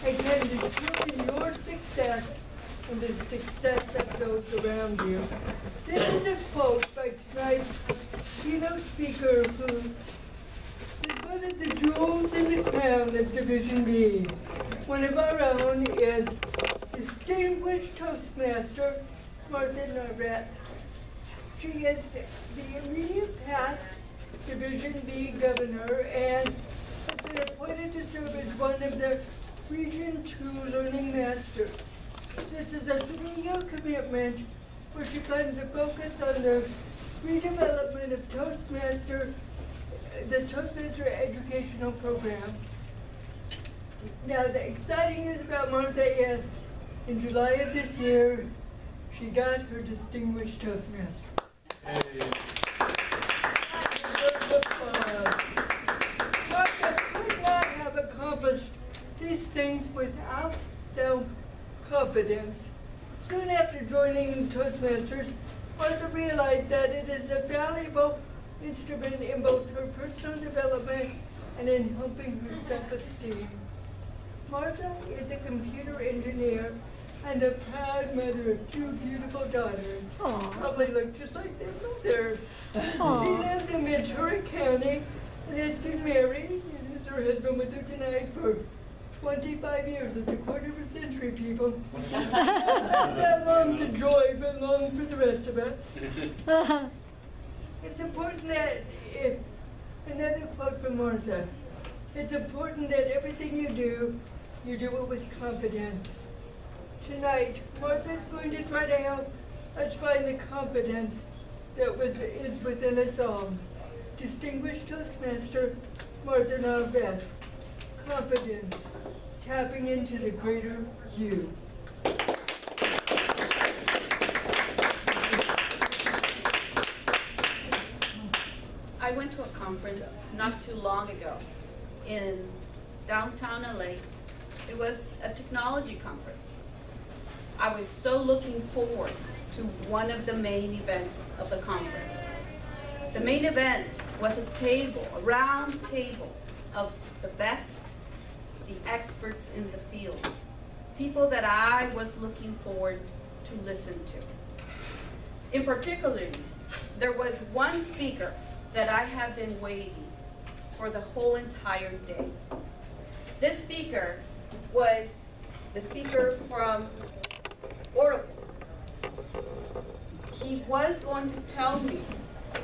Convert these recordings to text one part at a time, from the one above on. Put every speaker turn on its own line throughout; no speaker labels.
I can determine your success and the success of those around you. This is a quote by tonight's keynote speaker who is one of the jewels in the crown of Division B. One of our own is distinguished Toastmaster Martha Navarette. She is the immediate past Division B governor and has been appointed to serve as one of the Region 2 Learning Masters. This is a 3-year commitment where she plans to focus on the redevelopment of the Toastmaster educational program. Now, the exciting news about Martha is, in July of this year, she got her Distinguished Toastmaster. Hey. Martha could not have accomplished these things without self-confidence. Soon after joining Toastmasters, Martha realized that it is a valuable instrument in both her personal development and in helping her self-esteem. Martha is a computer engineer and a proud mother of 2 beautiful daughters.
Aww.
Probably look just like their mother. She lives in Ventura County and has been married and is her husband with her tonight for 25 years. It's a quarter of a century, people. Not that long to joy, but long for the rest of us. It's important that, another quote from Martha, it's important that everything you do it with confidence. Tonight, Martha is going to try to help us find the confidence that is within us all. Distinguished Toastmaster Martha Navarette. Confidence, tapping into the greater you.
I went to a conference not too long ago in downtown LA. It was a technology conference. I was so looking forward to one of the main events of the conference. The main event was a round table of the best, the experts in the field, people that I was looking forward to listen to. In particular, there was one speaker that I have been waiting for the whole entire day. This speaker was the speaker from Oracle. He was going to tell me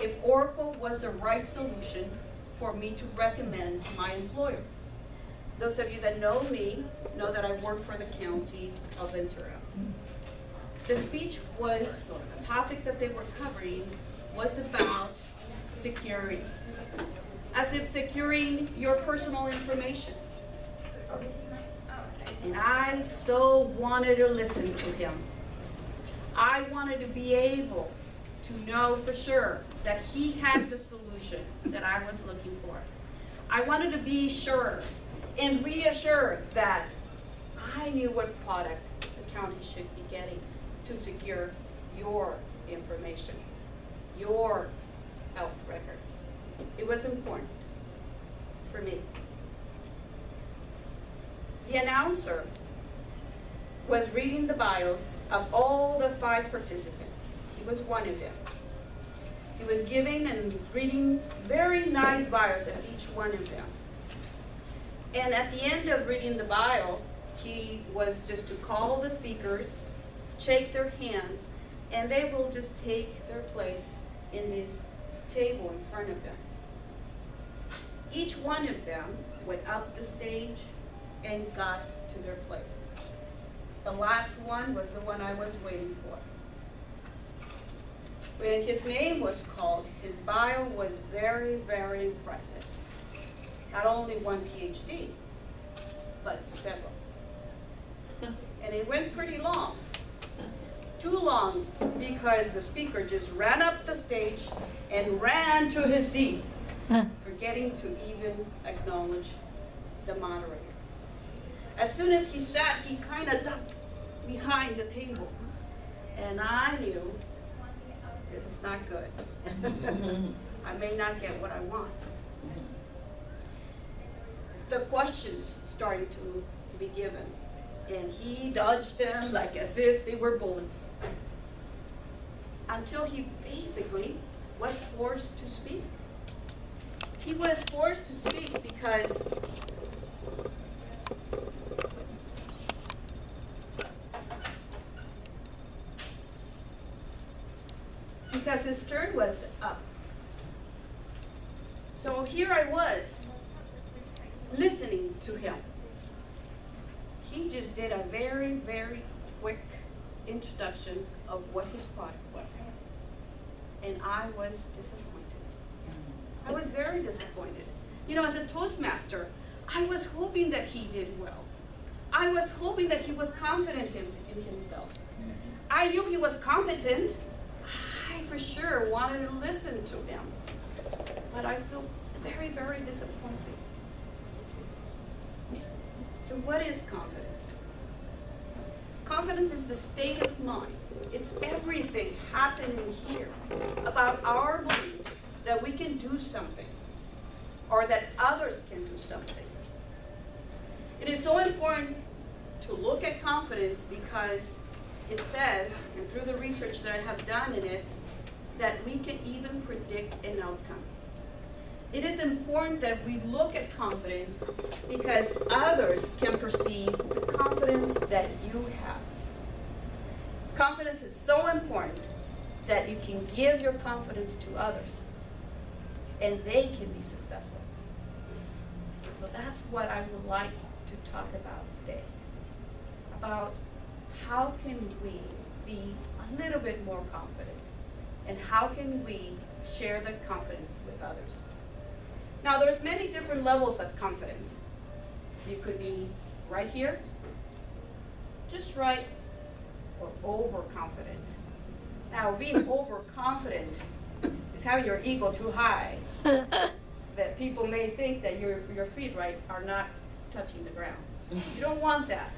if Oracle was the right solution for me to recommend to my employer. Those of you that know me know that I work for the county of Ventura. The speech was, the topic that they were covering was about security, as if securing your personal information. And I so wanted to listen to him. I wanted to be able to know for sure that he had the solution that I was looking for. I wanted to be sure and reassured that I knew what product the county should be getting to secure your information, your health records. It was important for me. The announcer was reading the bios of all the 5 participants. He was one of them. He was giving and reading very nice bios of each one of them. And at the end of reading the bio, he was just to call the speakers, shake their hands, and they will just take their place in this table in front of them. Each one of them went up the stage and got to their place. The last one was the one I was waiting for. When his name was called, his bio was very, very impressive. Not only one PhD, but several. And it went pretty long. Too long because the speaker just ran up the stage and ran to his seat, forgetting to even acknowledge the moderator. As soon as he sat, he kind of ducked behind the table. And I knew this is not good. I may not get what I want. The questions started to be given. And he dodged them like as if they were bullets. Until he basically was forced to speak. He was forced to speak because his turn was up. So here I was, listening to him. He just did a very, very quick introduction of what his product was. And I was disappointed. I was very disappointed. You know, as a Toastmaster, I was hoping that he did well. I was hoping that he was confident in himself. I knew he was competent. I for sure wanted to listen to him. But I feel very, very disappointed. So what is confidence? Confidence is the state of mind. It's everything happening here about our beliefs that we can do something or that others can do something. It is so important to look at confidence because it says, and through the research that I have done in it, that we can even predict an outcome. It is important that we look at confidence because others can perceive the confidence that you have. Confidence is so important that you can give your confidence to others and they can be successful. So that's what I would like to talk about today. About how can we be a little bit more confident and how can we share the confidence with others. Now there's many different levels of confidence. You could be right here, just right, or overconfident. Now being overconfident is having your ego too high, that people may think that your feet right are not touching the ground. You don't want that.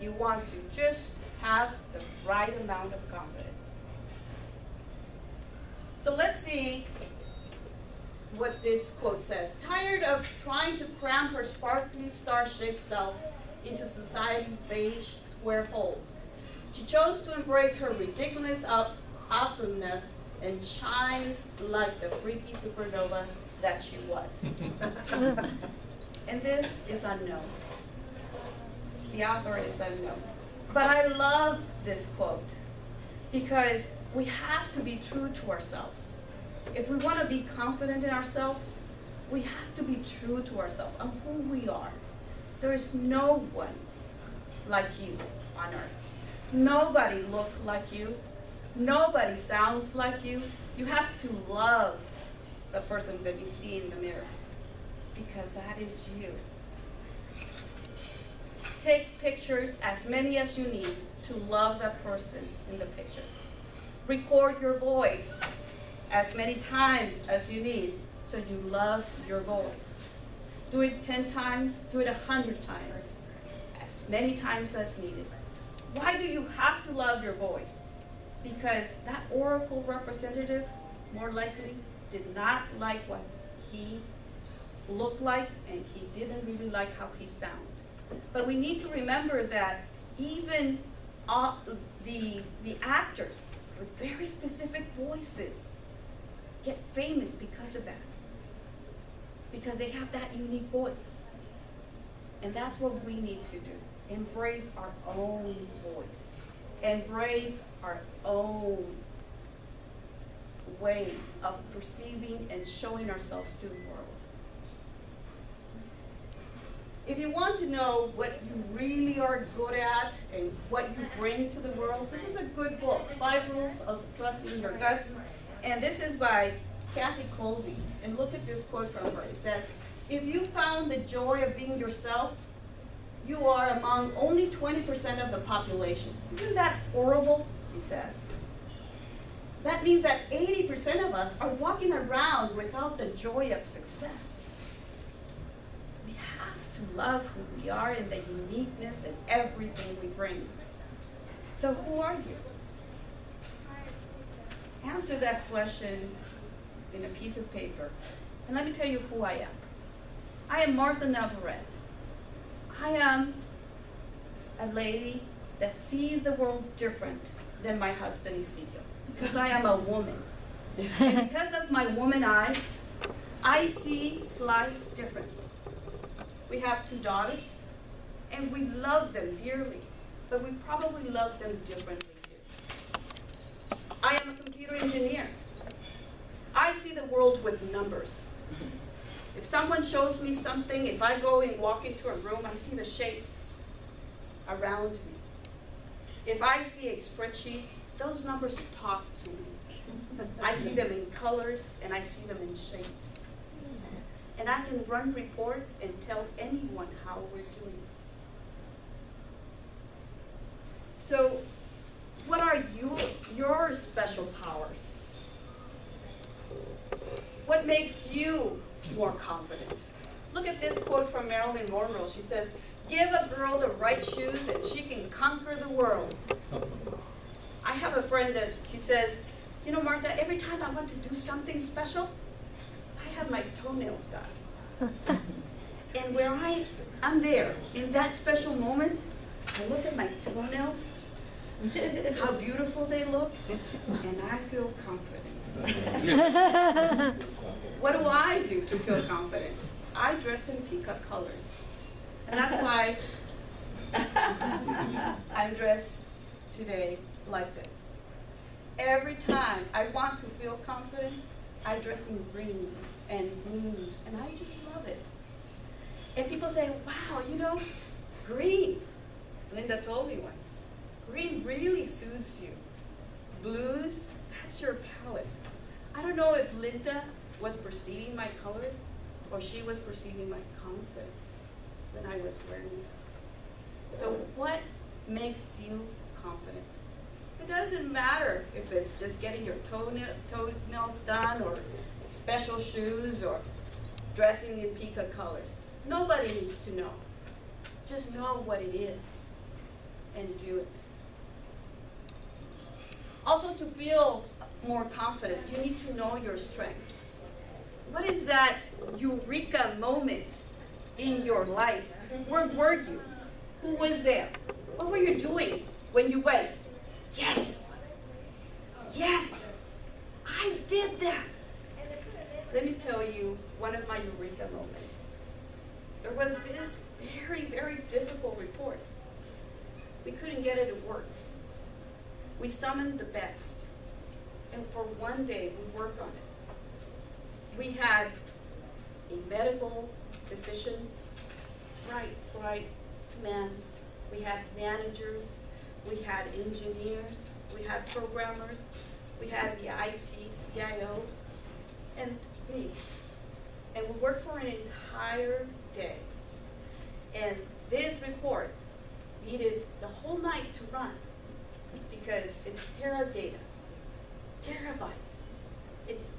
You want to just have the right amount of confidence. So let's see what this quote says. Tired of trying to cram her sparkly star-shaped self into society's beige square holes, she chose to embrace her ridiculous awesomeness and shine like the freaky supernova that she was. And this is unknown. The author is unknown. But I love this quote because we have to be true to ourselves. If we want to be confident in ourselves, we have to be true to ourselves and who we are. There is no one like you on earth. Nobody looks like you. Nobody sounds like you. You have to love the person that you see in the mirror because that is you. Take pictures, as many as you need, to love that person in the picture. Record your voice as many times as you need so you love your voice. Do it 10 times, do it 100 times, as many times as needed. Why do you have to love your voice? Because that oracle representative, more likely, did not like what he looked like and he didn't really like how he sounded. But we need to remember that even the actors with very specific voices get famous because of that. Because they have that unique voice. And that's what we need to do. Embrace our own voice. Embrace our own way of perceiving and showing ourselves to the world. If you want to know what you really are good at and what you bring to the world, this is a good book, 5 Rules of Trusting Your Guts. And this is by Kathy Colby. And look at this quote from her. It says, if you found the joy of being yourself, you are among only 20% of the population. Isn't that horrible? She says. That means that 80% of us are walking around without the joy of success. We have to love who we are and the uniqueness and everything we bring. So who are you? Answer that question in a piece of paper. And let me tell you who I am. I am Martha Navarette. I am a lady that sees the world different than my husband Ezekiel, because I am a woman. And because of my woman eyes, I see life differently. We have 2 daughters, and we love them dearly, but we probably love them differently too. I am a computer engineer. I see the world with numbers. If someone shows me something, if I go and walk into a room, I see the shapes around me. If I see a spreadsheet, those numbers talk to me. I see them in colors and I see them in shapes. And I can run reports and tell anyone how we're doing. So, what are your special powers? What makes you more confident? Look at this quote from Marilyn Monroe. She says, "Give a girl the right shoes and she can conquer the world." I have a friend that she says, "You know, Martha, every time I want to do something special, I have my toenails done." And where I'm there, in that special moment, I look at my toenails, how beautiful they look, and I feel confident. What do I do to feel confident? I dress in peacock colors. And that's why I'm dressed today like this. Every time I want to feel confident, I dress in greens and blues, and I just love it. And people say, "Wow, you know, green." Linda told me once, green really suits you. Blues, that's your palette. I don't know if Linda was perceiving my colors or she was perceiving my confidence when I was wearing them. So what makes you confident? It doesn't matter if it's just getting your toenails done or special shoes or dressing in peacock colors. Nobody needs to know. Just know what it is and do it. Also, to feel more confident, you need to know your strengths. What is that eureka moment in your life? Where were you? Who was there? What were you doing when you went, "Yes, yes, I did that"? Let me tell you one of my eureka moments. There was this very, very difficult report. We couldn't get it to work. We summoned the best, and for one day we worked on it. We had a medical physician, right man. We had managers, we had engineers, we had programmers, we had the IT, CIO, and me. And we worked for an entire day. And this report needed the whole night to run because it's data, terabytes. It's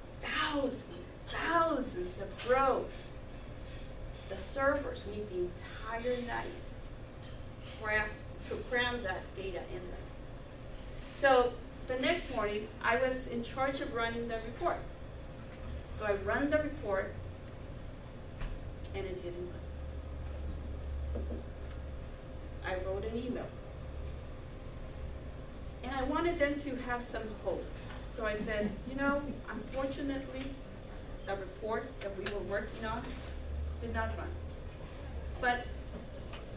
thousands of rows. The servers need the entire night to cram that data in there. So the next morning, I was in charge of running the report. So I run the report, and it didn't run. I wrote an email. And I wanted them to have some hope. So I said, you know, unfortunately, the report that we were working on did not run. But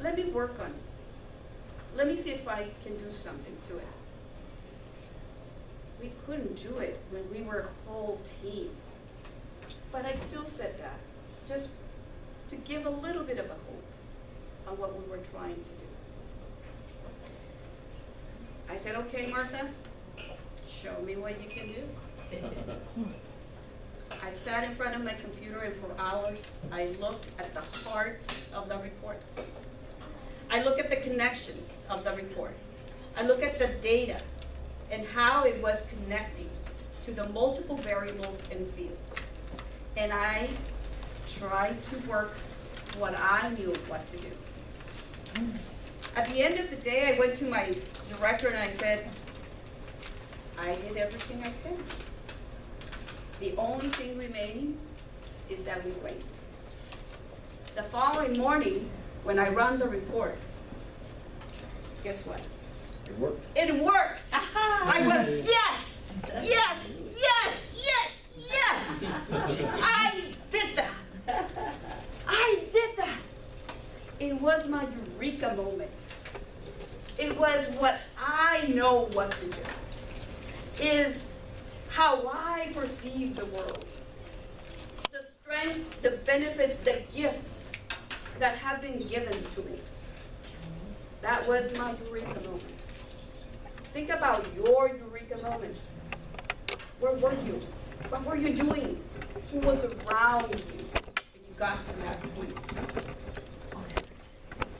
let me work on it. Let me see if I can do something to it. We couldn't do it when we were a whole team. But I still said that, just to give a little bit of a hope on what we were trying to do. I said, okay, Martha, show me what you can do. I sat in front of my computer and for hours, I looked at the heart of the report. I look at the connections of the report. I look at the data and how it was connecting to the multiple variables and fields. And I tried to work what I knew what to do. At the end of the day, I went to my director and I said, I did everything I could. The only thing remaining is that we wait. The following morning, when I run the report, guess what?
It worked.
It worked. I was, yes, yes, yes, yes, yes. I did that. I did that. It was my eureka moment. It was what I know what to do. Is how I perceive the world. The strengths, the benefits, the gifts that have been given to me. That was my eureka moment. Think about your eureka moments. Where were you? What were you doing? Who was around you when you got to that point?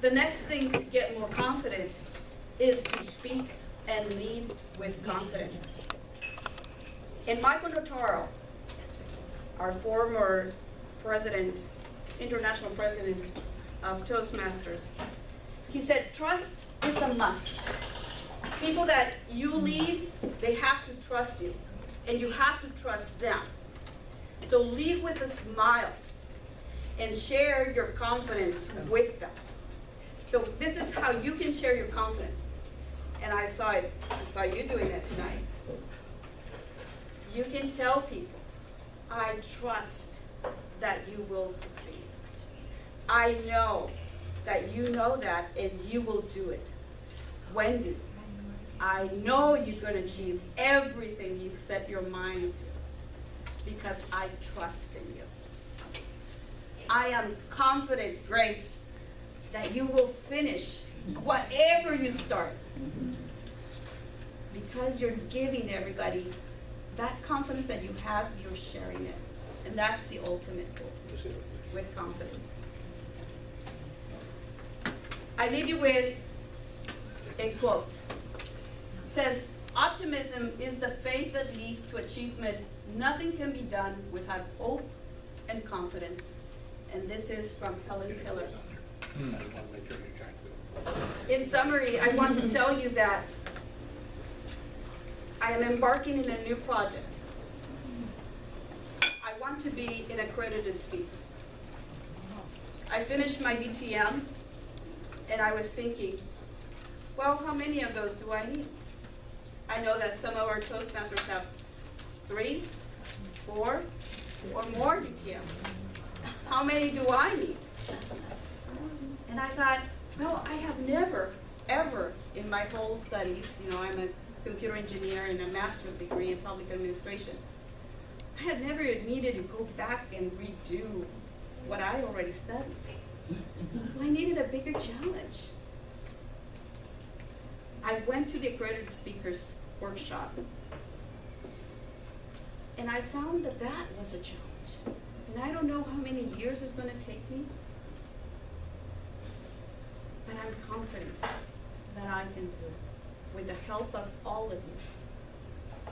The next thing to get more confident is to speak and lead with confidence. And Michael Notaro, our former president, international president of Toastmasters, he said, trust is a must. People that you lead, they have to trust you, and you have to trust them. So lead with a smile and share your confidence with them. So this is how you can share your confidence. And I saw you doing that tonight. You can tell people, I trust that you will succeed. I know that you know that and you will do it. Wendy, I know you're going to achieve everything you set your mind to because I trust in you. I am confident, Grace, that you will finish whatever you start because you're giving everybody that confidence that you have, you're sharing it. And that's the ultimate goal, with confidence. I leave you with a quote. It says, optimism is the faith that leads to achievement. Nothing can be done without hope and confidence. And this is from Helen Keller. In summary, I want to tell you that I am embarking in a new project. I want to be an accredited speaker. I finished my DTM, and I was thinking, well, how many of those do I need? I know that some of our Toastmasters have 3, 4, or more DTMs. How many do I need? And I thought, well, I have never, ever in my whole studies, I'm a computer engineer and a master's degree in public administration. I had never needed to go back and redo what I already studied. So I needed a bigger challenge. I went to the accredited speakers workshop and I found that that was a challenge. And I don't know how many years it's going to take me, but I'm confident that I can do it with the help of all of you.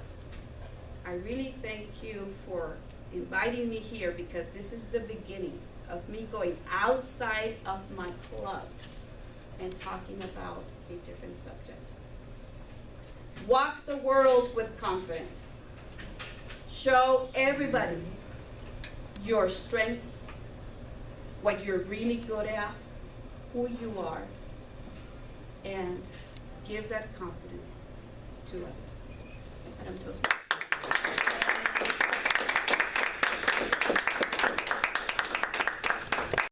I really thank you for inviting me here because this is the beginning of me going outside of my club and talking about a different subject. Walk the world with confidence. Show everybody your strengths, what you're really good at, who you are, and give that confidence to others. Madam Toastmaster.